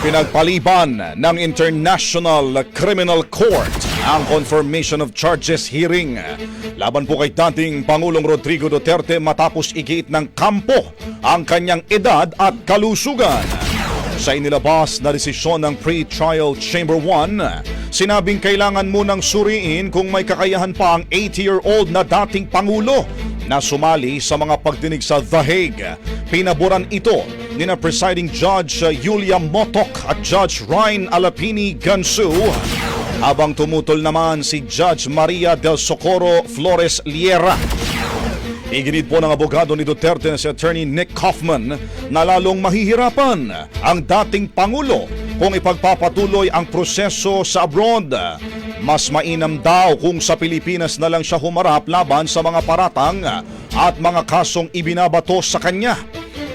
Ipinagpaliban ng International Criminal Court ang confirmation of charges hearing laban po kay dating Pangulong Rodrigo Duterte matapos igiit ng kampo ang kanyang edad at kalusugan. Sa inilabas na desisyon ng Pre-Trial Chamber 1, sinabing kailangan munang suriin kung may kakayahan pa ang 80-year-old na dating Pangulo na sumali sa mga pagdinig sa The Hague. Pinaboran ito ni na Presiding Judge Julia Motok at Judge Ryan Alapini Gansu, habang tumutol naman si Judge Maria del Socorro Flores Liera. Iginit po ng abogado ni Duterte na si Attorney Nick Kaufman na lalong mahihirapan ang dating Pangulo kung ipagpapatuloy ang proseso sa abroad. Mas mainam daw kung sa Pilipinas na lang siya humarap laban sa mga paratang at mga kasong ibinabato sa kanya.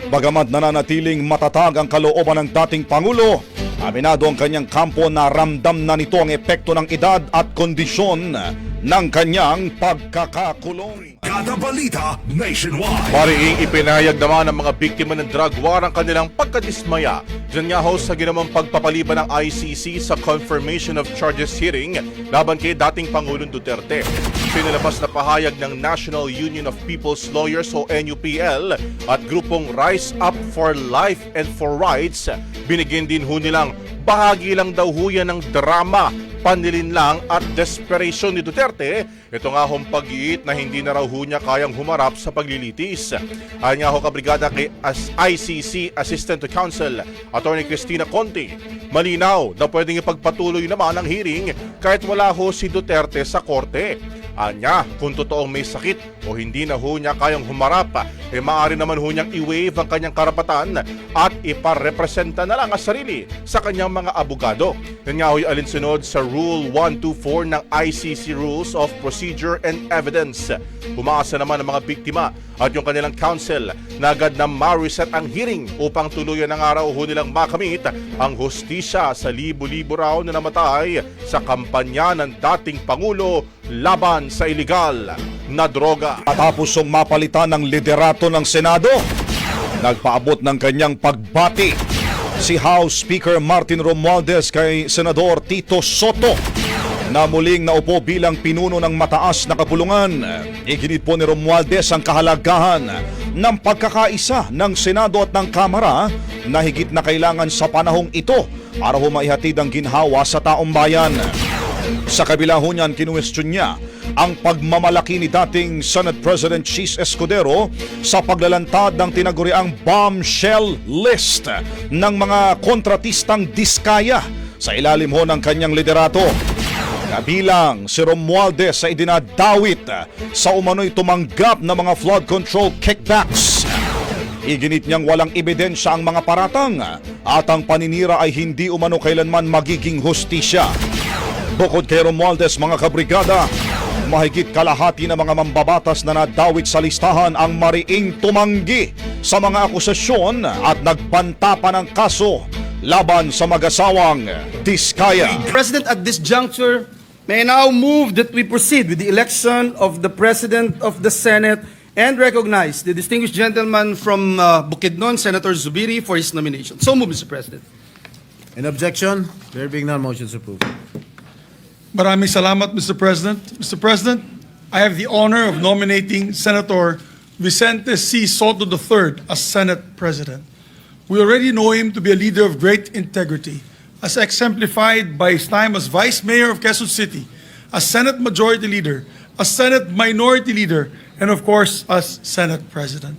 Bagamat nananatiling matatag ang kalooban ng dating Pangulo, aminado ang kanyang kampo na ramdam na nito ang epekto ng edad at kondisyon ng kanyang pagkakakulong. Kada balita nationwide. Pariing ipinahayag naman ng mga biktima ng drug war ang kanilang pagkadismaya. Diyan nga ho sa ginawang pagpapaliban ng ICC sa confirmation of charges hearing laban kay dating Pangulong Duterte. Sinilabas na pahayag ng National Union of People's Lawyers o NUPL at grupong Rise Up for Life and for Rights, binigyan din ho nilang bahagi lang daw ho yan ng drama, panlilinlang at desperation ni Duterte. Ito nga hong pag-iit na hindi na raw ho niya kayang humarap sa paglilitis. Ayon nga ho kabrigada kay ICC Assistant to Counsel Attorney Cristina Conti, malinaw na pwedeng ipagpatuloy naman ang hearing kahit wala ho si Duterte sa korte. Anya, kung totoong may sakit o hindi na ho niya kayang humarap, maaari naman ho niyang i-waive ang kanyang karapatan at iparepresenta na lang ang sarili sa kanyang mga abogado. Yan nga ho'y alinsunod sa Rule 124 ng ICC Rules of Procedure and Evidence. Umaasa naman ang mga biktima at yung kanilang counsel na agad na ma-reset ang hearing upang tuluyan ng araw ho nilang makamit ang hustisya sa libo-libo raw na namatay sa kampanya ng dating Pangulo laban sa iligal na droga. Matapos mapalitan ng liderato ng Senado, nagpaabot ng kanyang pagbati si House Speaker Martin Romualdez kay Senador Tito Soto na muling naupo bilang pinuno ng mataas na kapulungan. Iginit po ni Romualdez ang kahalagahan ng pagkakaisa ng Senado at ng Kamara na higit na kailangan sa panahong ito para humaihatid ang ginhawa sa taong bayan. Sa kabila ho niyan, kinuwestiyon niya ang pagmamalaki ni dating Senate President Chis Escudero sa paglalantad ng tinaguriang bombshell list ng mga kontratistang DISCAYA sa ilalim ho ng kanyang liderato. Kabilang si Romualdez sa idinadawit sa umano'y tumanggap na mga flood control kickbacks. Iginit niyang walang ebidensya ang mga paratang at ang paninira ay hindi umano kailanman magiging hustisya. Bukod kay Romualdez, mga kabrigada, mahigit kalahati ng mga mambabatas na nadawit sa listahan ang mariing tumanggi sa mga akusasyon at nagbanta pa ng kaso laban sa mag-asawang DISCAYA. President, at this juncture, may I now move that we proceed with the election of the President of the Senate and recognize the distinguished gentleman from Bukidnon, Senator Zubiri, for his nomination. So move, Mr. President. An objection? There being none, motion is approved. Maraming salamat, Mr. President. Mr. President, I have the honor of nominating Senator Vicente C. Soto III as Senate President. We already know him to be a leader of great integrity, as exemplified by his time as Vice Mayor of Quezon City, as Senate Majority Leader, as Senate Minority Leader, and of course, as Senate President.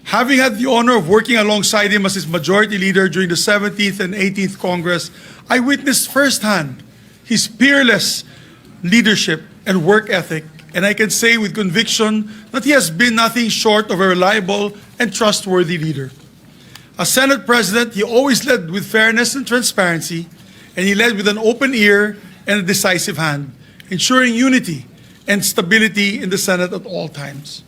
Having had the honor of working alongside him as his Majority Leader during the 17th and 18th Congress, I witnessed firsthand his peerless leadership and work ethic, and I can say with conviction that he has been nothing short of a reliable and trustworthy leader. As Senate President, he always led with fairness and transparency, and he led with an open ear and a decisive hand, ensuring unity and stability in the Senate at all times.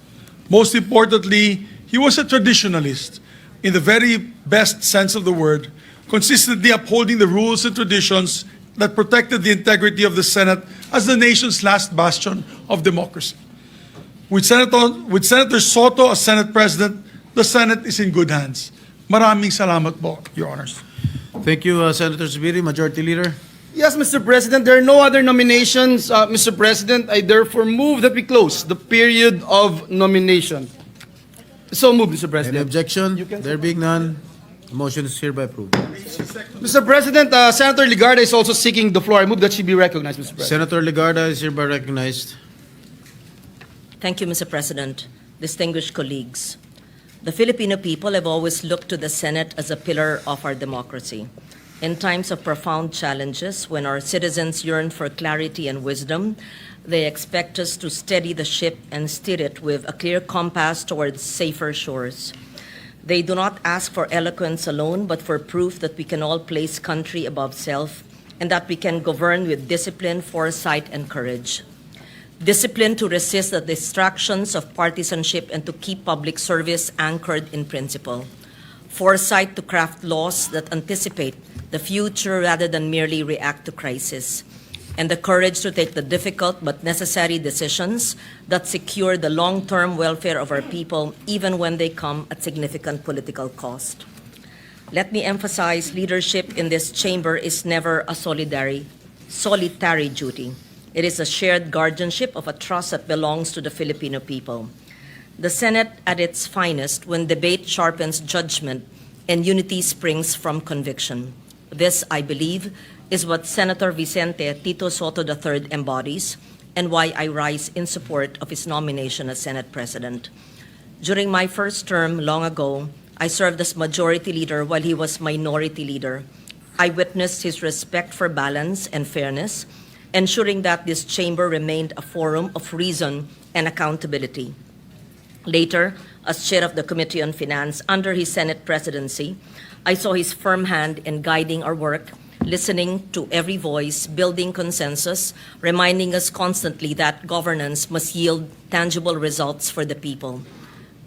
Most importantly, he was a traditionalist in the very best sense of the word, consistently upholding the rules and traditions that protected the integrity of the Senate as the nation's last bastion of democracy. With Senator Soto as Senate President, the Senate is in good hands. Maraming salamat po, Your Honors. Thank you, Senator Zubiri, Majority Leader. Yes, Mr. President, there are no other nominations. Mr. President, I therefore move that we close the period of nomination. So moved, Mr. Any President. objection? There being none, the motion is hereby approved. Mr. President, Senator Ligarda is also seeking the floor. I move that she be recognized, Mr. President. Senator Legarda is hereby recognized. Thank you, Mr. President. Distinguished colleagues, the Filipino people have always looked to the Senate as a pillar of our democracy. In times of profound challenges, when our citizens yearn for clarity and wisdom, they expect us to steady the ship and steer it with a clear compass towards safer shores. They do not ask for eloquence alone, but for proof that we can all place country above self and that we can govern with discipline, foresight, and courage. Discipline to resist the distractions of partisanship and to keep public service anchored in principle. Foresight to craft laws that anticipate the future rather than merely react to crisis. And the courage to take the difficult but necessary decisions that secure the long-term welfare of our people, even when they come at significant political cost. Let me emphasize, leadership in this chamber is never a solitary duty. It is a shared guardianship of a trust that belongs to the Filipino people. The Senate at its finest when debate sharpens judgment and unity springs from conviction. This, I believe, is what Senator Vicente Tito Soto III embodies and why I rise in support of his nomination as Senate President. During my first term long ago, I served as Majority Leader while he was Minority Leader. I witnessed his respect for balance and fairness, ensuring that this chamber remained a forum of reason and accountability. Later, as chair of the Committee on Finance under his Senate presidency, I saw his firm hand in guiding our work, listening to every voice, building consensus, reminding us constantly that governance must yield tangible results for the people.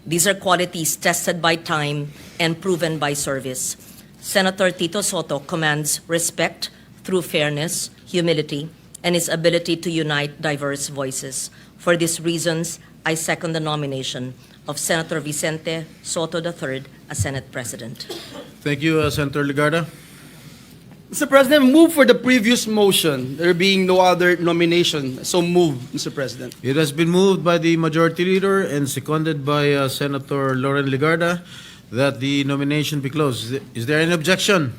These are qualities tested by time and proven by service. Senator Tito Soto commands respect through fairness, humility, and his ability to unite diverse voices. For these reasons, I second the nomination of Senator Vicente Soto III as Senate President. Thank you, Senator Legarda. Mr. President, move for the previous motion, there being no other nomination. So move, Mr. President. It has been moved by the Majority Leader and seconded by Senator Lauren Legarda that the nomination be closed. Is there any objection?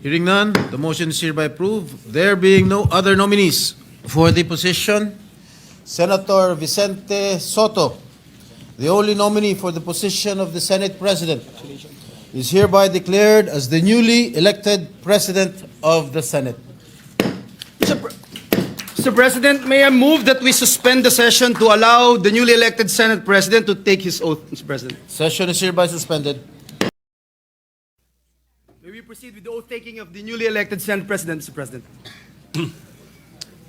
Hearing none, the motion is hereby approved. There being no other nominees for the position, Senator Vicente Soto, the only nominee for the position of the Senate President, is hereby declared as the newly elected President of the Senate. Mr. President, may I move that we suspend the session to allow the newly elected Senate President to take his oath, Mr. President. Session is hereby suspended. May we proceed with the oath-taking of the newly elected Senate President, Mr. President.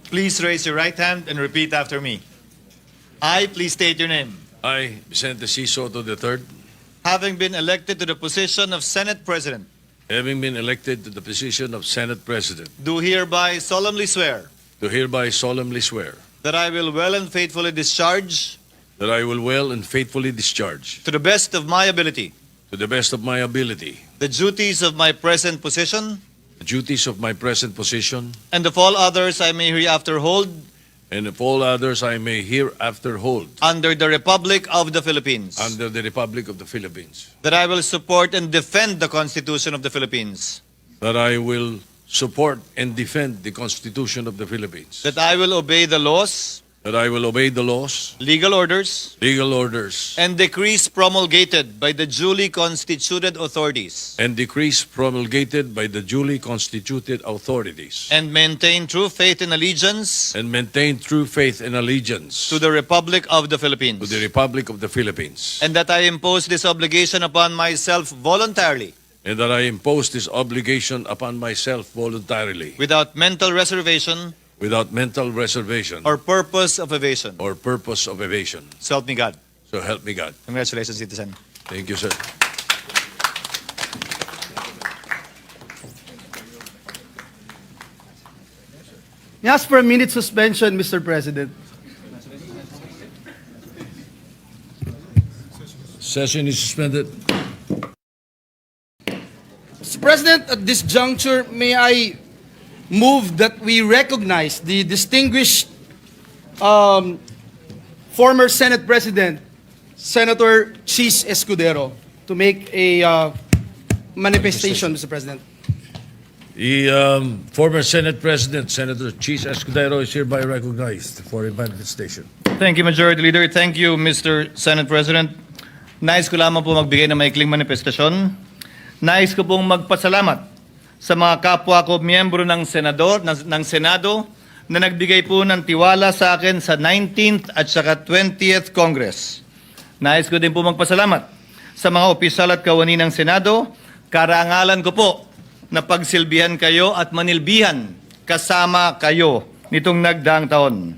Please raise your right hand and repeat after me. I, please state your name. I, Vicente C. Soto III, Having been elected to the position of Senate President, having been elected to the position of Senate President, do hereby solemnly swear do hereby solemnly swear that I will well and faithfully discharge, that I will well and faithfully discharge, to the best of my ability, to the best of my ability, the duties of my present position, the duties of my present position, and of all others I may hereafter hold and of all others I may hereafter hold under the Republic of the Philippines. under the Republic of the Philippines, That I will support and defend the Constitution of the Philippines. that I will support and defend the Constitution of the Philippines, That I will obey the laws, that I will obey the laws, legal orders, legal orders, and decrees promulgated by the duly constituted authorities, and decrees promulgated by the duly constituted authorities, and maintain true faith and allegiance and maintain true faith and allegiance to the Republic of the Philippines. to the Republic of the Philippines, And that I impose this obligation upon myself voluntarily, and that I impose this obligation upon myself voluntarily, without mental reservation without mental reservation or purpose of evasion. or purpose of evasion. So help me God. So help me God. Congratulations, citizen. Thank you, sir. May I ask for a minute suspension, Mr. President. Session is suspended. Mr. President, at this juncture, may I move that we recognize the distinguished former Senate President, Senator Cheese Escudero, to make a manifestation, Mr. President. The former Senate President, Senator Cheese Escudero, is hereby recognized for a manifestation. Thank you, Majority Leader. Thank you, Mr. Senate President. Nais ko lamang po magbigay ng maikling manifestasyon. Nais ko pong magpasalamat sa mga kapwa ko miyembro ng Senado na nagbigay po ng tiwala sa akin sa 19th at saka 20th Congress. Nais ko din po magpasalamat sa mga opisyal at kawani ng Senado. Karangalan ko po na pagsilbihan kayo at manilbihan kasama kayo nitong nagdaang taon.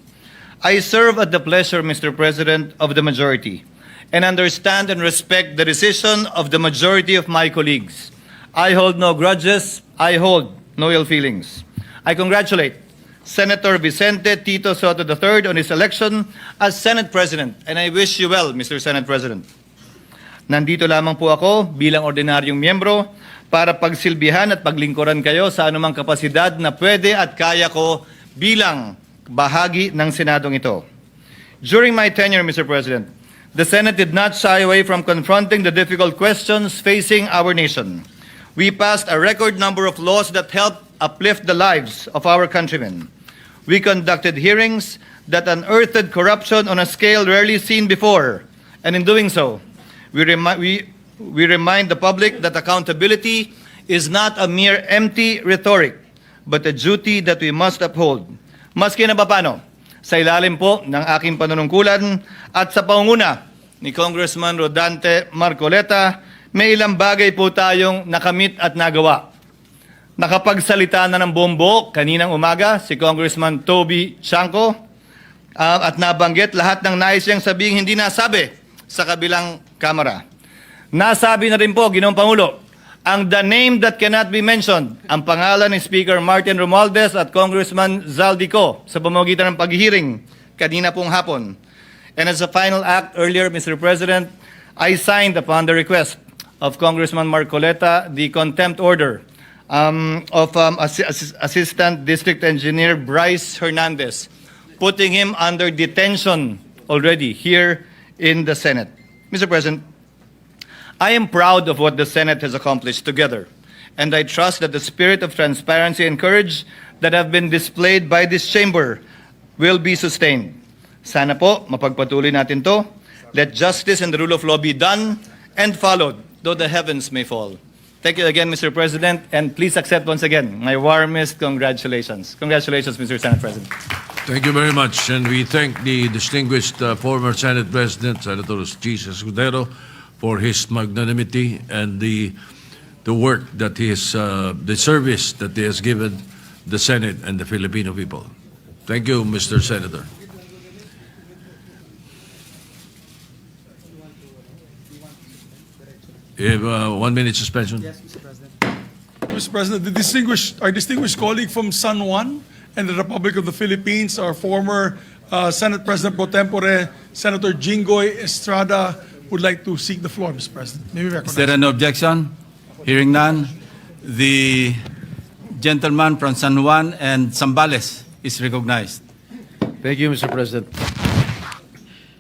I serve at the pleasure, Mr. President, of the majority and understand and respect the decision of the majority of my colleagues. I hold no grudges. I hold no ill feelings. I congratulate Senator Vicente Tito Soto III on his election as Senate President, and I wish you well, Mr. Senate President. Nandito lamang po ako bilang ordinaryong miyembro para pagsilbihan at paglingkuran kayo sa anumang kapasidad na pwede at kaya ko bilang bahagi ng Senadong ito. During my tenure, Mr. President, the Senate did not shy away from confronting the difficult questions facing our nation. We passed a record number of laws that helped uplift the lives of our countrymen. We conducted hearings that unearthed corruption on a scale rarely seen before, and in doing so, we remind the public that accountability is not a mere empty rhetoric, but a duty that we must uphold. Maski na papano, sa ilalim po ng aking panunungkulan at sa pangunguna ni Congressman Rodante Marcoleta, may ilang bagay po tayong nakamit at nagawa. Nakapagsalita na ng bombo kaninang umaga si Congressman Toby Chanco at nabanggit lahat ng nais niyang sabihing hindi nasabi sa kabilang kamera. Nasabi na rin po, Ginoong Pangulo, ang the name that cannot be mentioned, ang pangalan ni Speaker Martin Romualdez at Congressman Zaldico sa pamamagitan ng paghihiring kanina pong hapon. And as a final act earlier, Mr. President, I signed upon the request of Congressman Marcoleta the contempt order of Assistant District Engineer Bryce Hernandez, putting him under detention already here in the Senate. Mr. President, I am proud of what the Senate has accomplished together, and I trust that the spirit of transparency and courage that have been displayed by this chamber will be sustained. Sana po, mapagpatuloy natin to. Let justice and the rule of law be done and followed, though the heavens may fall. Thank you again, Mr. President, and please accept once again my warmest congratulations. Congratulations, Mr. Senate President. Thank you very much, and we thank the distinguished former Senate President, Senator Cheese Escudero, for his magnanimity and the work that he has, the service that he has given the Senate and the Filipino people. Thank you, Mr. Senator. You have a 1 minute suspension. Yes, Mr. President. Mr. President, our distinguished colleague from San Juan and the Republic of the Philippines, our former Senate President pro tempore, Senator Jinggoy Estrada, would like to seek the floor, Mr. President. May we recognize? Is there an objection? Hearing none, the gentleman from San Juan and Zambales is recognized. Thank you, Mr. President.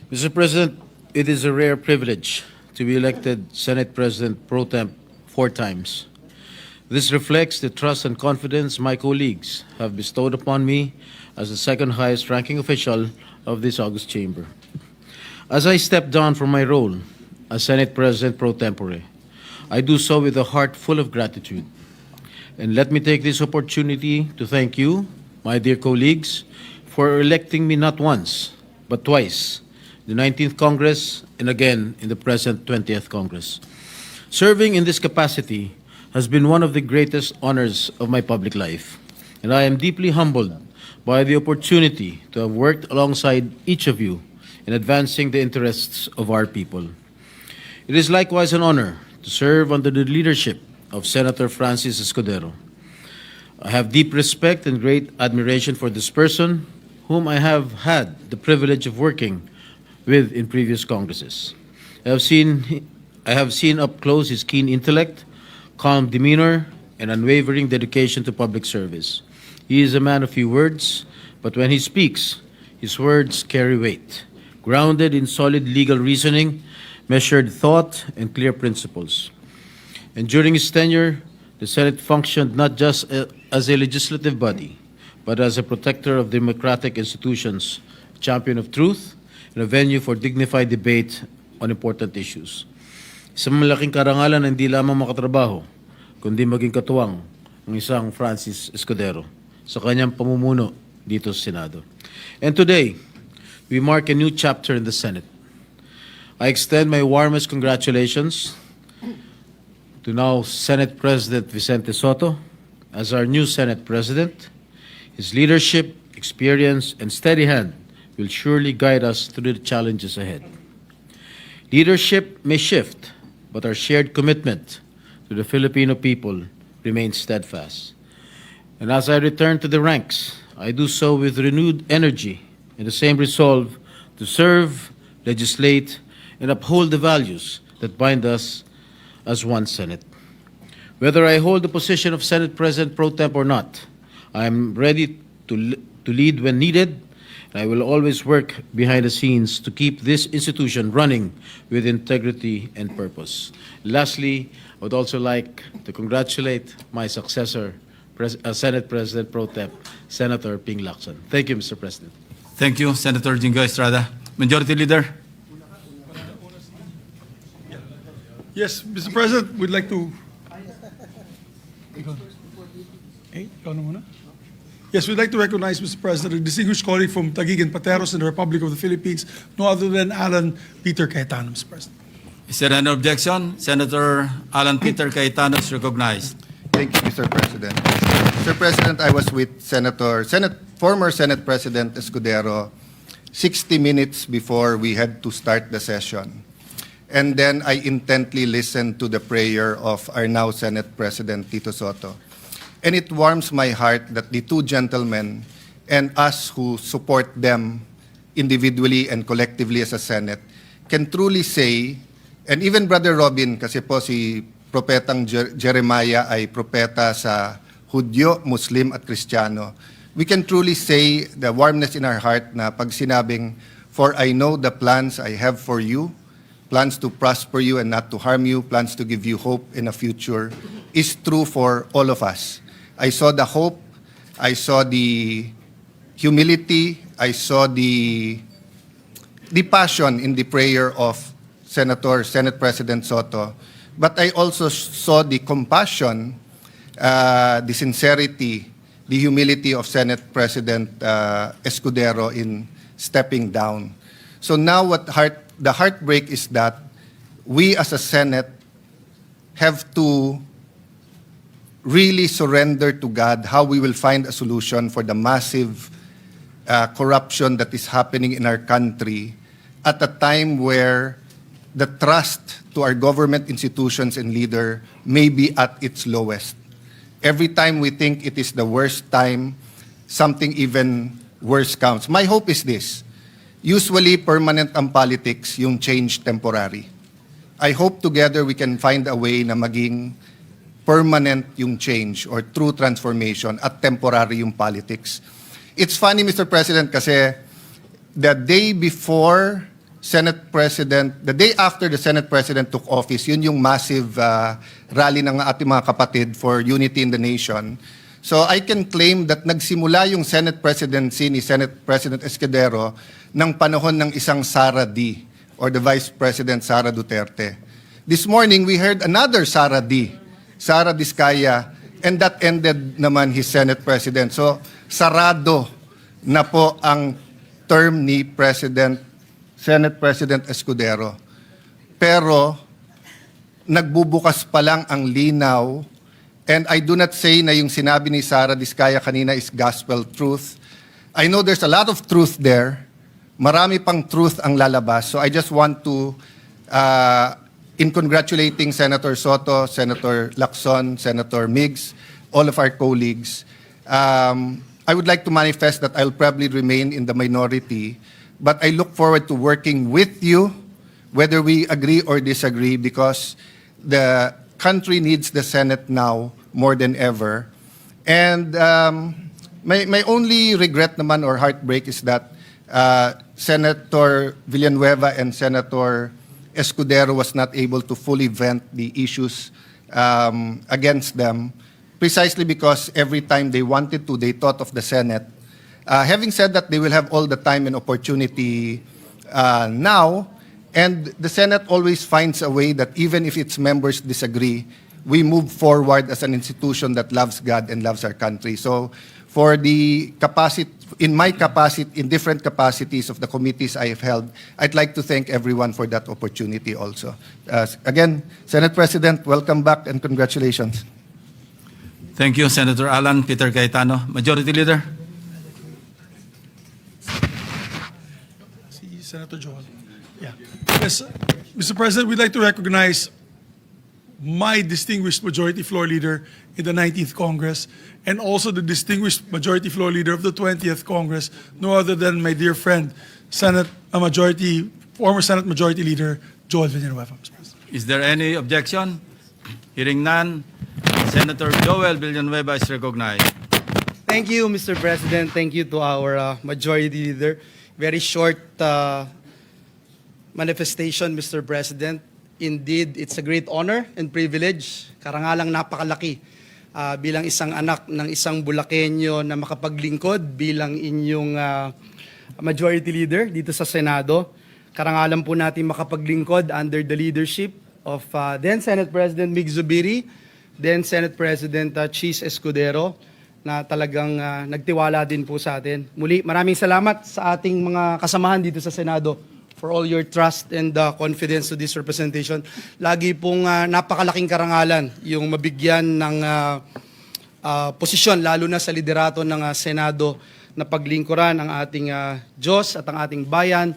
Mr. President, it is a rare privilege to be elected Senate President pro temp 4 times. This reflects the trust and confidence my colleagues have bestowed upon me as the second highest ranking official of this august chamber. As I step down from my role as Senate President pro tempore, I do so with a heart full of gratitude. And let me take this opportunity to thank you, my dear colleagues, for electing me not once, but twice, the 19th Congress and again in the present 20th Congress. Serving in this capacity has been one of the greatest honors of my public life, and I am deeply humbled by the opportunity to have worked alongside each of you in advancing the interests of our people. It is likewise an honor to serve under the leadership of Senator Francis Escudero. I have deep respect and great admiration for this person, whom I have had the privilege of working with in previous Congresses. I have seen up close his keen intellect, calm demeanor, and unwavering dedication to public service. He is a man of few words, but when he speaks, his words carry weight, grounded in solid legal reasoning, measured thought, and clear principles. And during his tenure, the Senate functioned not just as a legislative body, but as a protector of democratic institutions, champion of truth, and a venue for dignified debate on important issues. Isang malaking karangalan na hindi lamang makatrabaho, kundi maging katuwang ng isang Francis Escudero sa kanyang pamumuno dito sa Senado. And today, we mark a new chapter in the Senate. I extend my warmest congratulations to now Senate President Vicente Soto as our new Senate President. His leadership, experience, and steady hand will surely guide us through the challenges ahead. Leadership may shift, but our shared commitment to the Filipino people remains steadfast. And as I return to the ranks, I do so with renewed energy and the same resolve to serve, legislate, and uphold the values that bind us as one Senate. Whether I hold the position of Senate President pro temp or not, I am ready to lead when needed, and I will always work behind the scenes to keep this institution running with integrity and purpose. Lastly, I would also like to congratulate my successor, Senate President pro temp, Senator Ping Lacson. Thank you, Mr. President. Thank you, Senator Jingo Estrada. Majority Leader. Yes, Mr. President, we'd like to... ikaw na muna. Yes, we'd like to recognize, Mr. President, a distinguished colleague from Taguig and Pateros in the Republic of the Philippines, no other than Alan Peter Cayetano, Mr. President. Is there any objection? Senator Alan Peter Cayetano is recognized. Thank you, Mr. President. Mr. President, I was with former Senate President Escudero 60 minutes before we had to start the session. And then I intently listened to the prayer of our now Senate President Tito Soto. And it warms my heart that the two gentlemen and us who support them individually and collectively as a Senate can truly say, and even Brother Robin, kasi po si Propetang Jeremiah ay propeta sa Hudyo, Muslim at Kristiyano, we can truly say the warmness in our heart na pag sinabing, "For I know the plans I have for you, plans to prosper you and not to harm you, plans to give you hope in a future," is true for all of us. I saw the hope, I saw the humility, I saw the passion in the prayer of Senate President Soto, but I also saw the compassion, the sincerity, the humility of Senate President Escudero in stepping down. So now the heartbreak is that we as a Senate have to really surrender to God how we will find a solution for the massive corruption that is happening in our country at a time where the trust to our government institutions and leader may be at its lowest. Every time we think it is the worst time, something even worse comes. My hope is this. Usually, permanent ang politics, yung change temporary. I hope together we can find a way na maging permanent yung change or true transformation at temporary yung politics. It's funny, Mr. President, kasi the day after the Senate President took office, yun yung massive rally ng ating mga kapatid for unity in the nation. So I can claim that nagsimula yung Senate presidency ni Senate President Escudero ng panahon ng isang Sara D or the Vice President Sara Duterte. This morning, we heard another Sara D, Sara DISCAYA, and that ended naman his Senate President. So, sarado na po ang term ni Senate President Escudero. Pero, nagbubukas pa lang ang linaw, and I do not say na yung sinabi ni Sara DISCAYA kanina is gospel truth. I know there's a lot of truth there. Marami pang truth ang lalabas. So I just want to, in congratulating Senator Soto, Senator Lacson, Senator Migs, all of our colleagues, I would like to manifest that I'll probably remain in the minority, but I look forward to working with you, whether we agree or disagree, because the country needs the Senate now more than ever. And my only regret naman or heartbreak is that Senator Villanueva and Senator Escudero was not able to fully vent the issues against them, precisely because every time they wanted to, they thought of the Senate. Having said that, they will have all the time and opportunity now, and the Senate always finds a way that even if its members disagree, we move forward as an institution that loves God and loves our country. So for the capacity, in my capacity, in different capacities of the committees I have held, I'd like to thank everyone for that opportunity also. Again, Senate President, welcome back and congratulations. Thank you, Senator Alan Peter Cayetano. Majority Leader. See Senator Joel. Yeah. Yes, Mr. President, we'd like to recognize my distinguished Majority Floor Leader in the 19th Congress and also the distinguished Majority Floor Leader of the 20th Congress, no other than my dear friend, former Senate Majority Leader Joel Villanueva. Mr. President. Is there any objection? Hearing none, Senator Joel Villanueva is recognized. Thank you, Mr. President. Thank you to our Majority Leader. Very short manifestation, Mr. President. Indeed, it's a great honor and privilege, karangalang napakalaki bilang isang anak ng isang Bulakenyo na makapaglingkod bilang inyong Majority Leader dito sa Senado. Karangalan po natin makapaglingkod under the leadership of then Senate President Mig Zubiri, then Senate President Cheese Escudero, na talagang nagtiwala din po sa atin. Muli, maraming salamat sa ating mga kasamahan dito sa Senado for all your trust and confidence to this representation. Lagi pong napakalaking karangalan yung mabigyan ng posisyon, lalo na sa liderato ng Senado, na paglingkuran ang ating Diyos at ang ating bayan,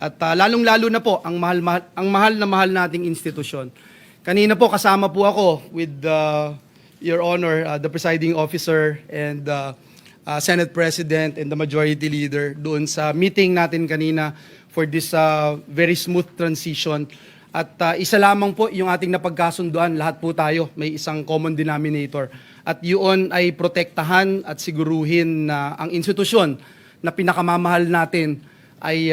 at lalong-lalo na po ang mahal na mahal nating institusyon. Kanina po kasama po ako with Your Honor, the presiding officer and Senate President and the Majority Leader doon sa meeting natin kanina for this very smooth transition. At isa lamang po yung ating napagkasunduan, lahat po tayo may isang common denominator. At yun ay protektahan at siguruhin na ang institusyon na pinakamamahal natin ay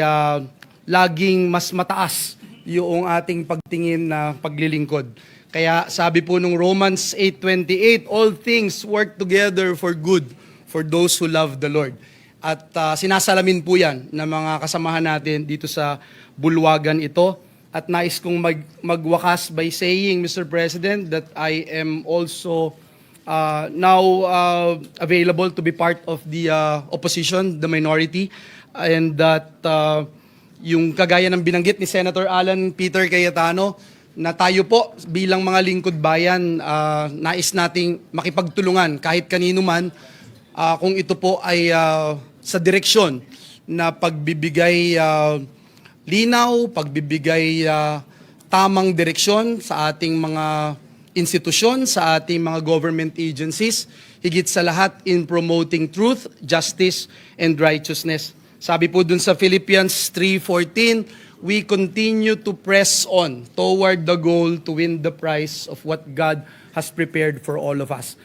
laging mas mataas yung ating pagtingin na paglilingkod. Kaya sabi po nung Romans 8:28, all things work together for good for those who love the Lord. At sinasalamin po yan ng mga kasamahan natin dito sa bulwagan ito. At nais kong magwakas by saying, Mr. President, that I am also now available to be part of the opposition, the minority, and that yung kagaya ng binanggit ni Senator Alan Peter Cayetano, na tayo po bilang mga lingkod bayan, nais nating makipagtulungan kahit kanino man, kung ito po ay sa direksyon na pagbibigay linaw, pagbibigay tamang direksyon sa ating mga institusyon, sa ating mga government agencies, higit sa lahat in promoting truth, justice, and righteousness. Sabi po dun sa Philippians 3:14, we continue to press on toward the goal to win the prize of what God has prepared for all of us.